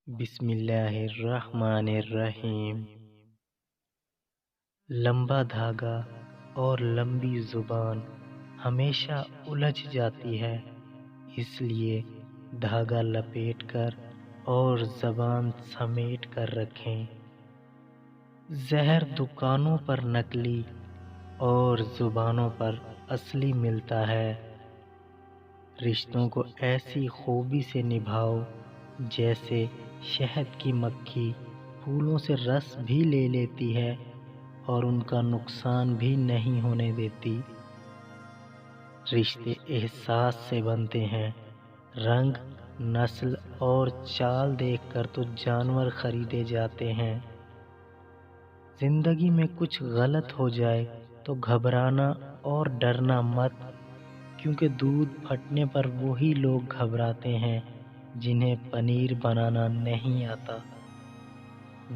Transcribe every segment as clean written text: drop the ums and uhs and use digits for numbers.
بسم اللہ الرحمن الرحیم۔ لمبا دھاگا اور لمبی زبان ہمیشہ الجھ جاتی ہے، اس لیے دھاگا لپیٹ کر اور زبان سمیٹ کر رکھیں۔ زہر دکانوں پر نکلی اور زبانوں پر اصلی ملتا ہے۔ رشتوں کو ایسی خوبی سے نبھاؤ جیسے شہد کی مکھی پھولوں سے رس بھی لے لیتی ہے اور ان کا نقصان بھی نہیں ہونے دیتی۔ رشتے احساس سے بنتے ہیں، رنگ، نسل اور چال دیکھ کر تو جانور خریدے جاتے ہیں۔ زندگی میں کچھ غلط ہو جائے تو گھبرانا اور ڈرنا مت، کیونکہ دودھ پھٹنے پر وہی لوگ گھبراتے ہیں جنہیں پنیر بنانا نہیں آتا۔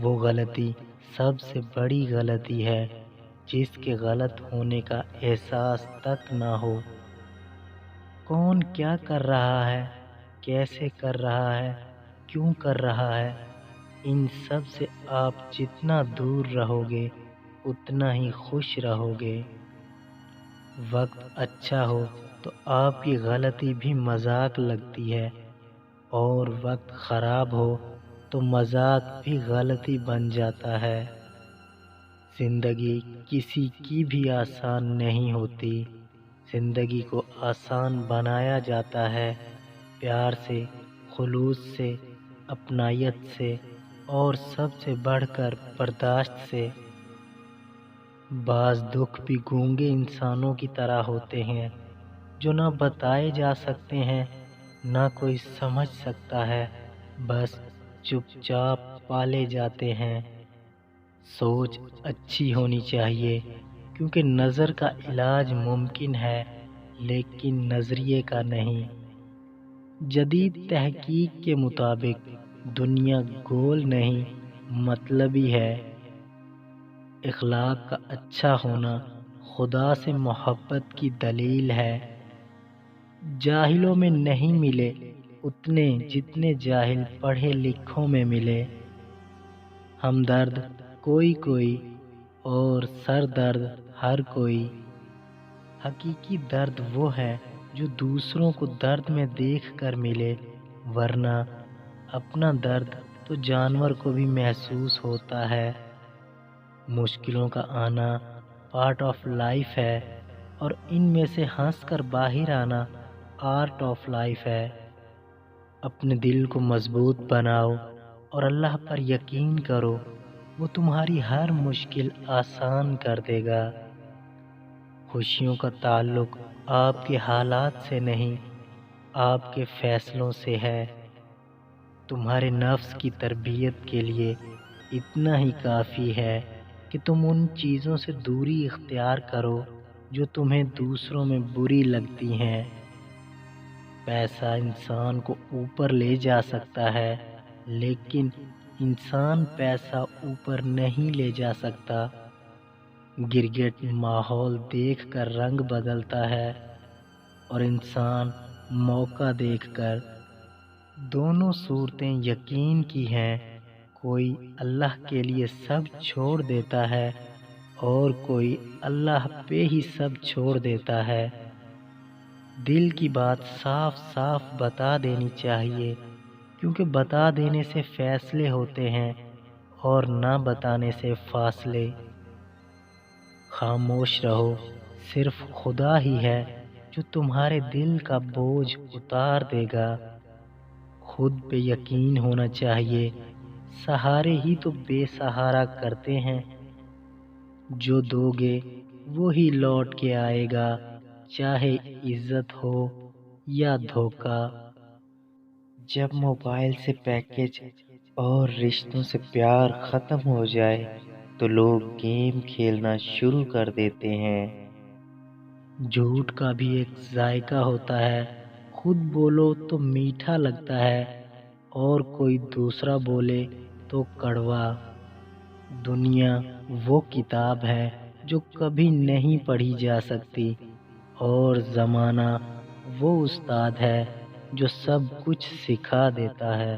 وہ غلطی سب سے بڑی غلطی ہے جس کے غلط ہونے کا احساس تک نہ ہو۔ کون کیا کر رہا ہے، کیسے کر رہا ہے، کیوں کر رہا ہے، ان سب سے آپ جتنا دور رہو گے اتنا ہی خوش رہو گے۔ وقت اچھا ہو تو آپ کی غلطی بھی مذاق لگتی ہے، اور وقت خراب ہو تو مذاق بھی غلطی بن جاتا ہے۔ زندگی کسی کی بھی آسان نہیں ہوتی۔ زندگی کو آسان بنایا جاتا ہے پیار سے، خلوص سے، اپنائیت سے، اور سب سے بڑھ کر برداشت سے۔ بعض دکھ بھی گونگے انسانوں کی طرح ہوتے ہیں، جو نہ بتائے جا سکتے ہیں، نہ کوئی سمجھ سکتا ہے، بس چپ چاپ پالے جاتے ہیں۔ سوچ اچھی ہونی چاہیے، کیونکہ نظر کا علاج ممکن ہے لیکن نظریے کا نہیں۔ جدید تحقیق کے مطابق دنیا گول نہیں، مطلبی ہے۔ اخلاق کا اچھا ہونا خدا سے محبت کی دلیل ہے۔ جاہلوں میں نہیں ملے اتنے جتنے جاہل پڑھے لکھوں میں ملے۔ ہمدرد کوئی کوئی اور سر درد ہر کوئی۔ حقیقی درد وہ ہے جو دوسروں کو درد میں دیکھ کر ملے، ورنہ اپنا درد تو جانور کو بھی محسوس ہوتا ہے۔ مشکلوں کا آنا پارٹ آف لائف ہے، اور ان میں سے ہنس کر باہر آنا آرٹ آف لائف ہے۔ اپنے دل کو مضبوط بناؤ اور اللہ پر یقین کرو، وہ تمہاری ہر مشکل آسان کر دے گا۔ خوشیوں کا تعلق آپ کے حالات سے نہیں، آپ کے فیصلوں سے ہے۔ تمہارے نفس کی تربیت کے لیے اتنا ہی کافی ہے کہ تم ان چیزوں سے دوری اختیار کرو جو تمہیں دوسروں میں بری لگتی ہیں۔ پیسہ انسان کو اوپر لے جا سکتا ہے، لیکن انسان پیسہ اوپر نہیں لے جا سکتا۔ گرگٹ ماحول دیکھ کر رنگ بدلتا ہے اور انسان موقع دیکھ کر۔ دونوں صورتیں یقین کی ہیں، کوئی اللہ کے لیے سب چھوڑ دیتا ہے اور کوئی اللہ پہ ہی سب چھوڑ دیتا ہے۔ دل کی بات صاف صاف بتا دینی چاہیے، کیونکہ بتا دینے سے فیصلے ہوتے ہیں اور نہ بتانے سے فاصلے۔ خاموش رہو، صرف خدا ہی ہے جو تمہارے دل کا بوجھ اتار دے گا۔ خود پہ یقین ہونا چاہیے، سہارے ہی تو بے سہارا کرتے ہیں۔ جو دو گے وہی لوٹ کے آئے گا، چاہے عزت ہو یا دھوکہ۔ جب موبائل سے پیکج اور رشتوں سے پیار ختم ہو جائے تو لوگ گیم کھیلنا شروع کر دیتے ہیں۔ جھوٹ کا بھی ایک ذائقہ ہوتا ہے، خود بولو تو میٹھا لگتا ہے اور کوئی دوسرا بولے تو کڑوا۔ دنیا وہ کتاب ہے جو کبھی نہیں پڑھی جا سکتی، اور زمانہ وہ استاد ہے جو سب کچھ سکھا دیتا ہے۔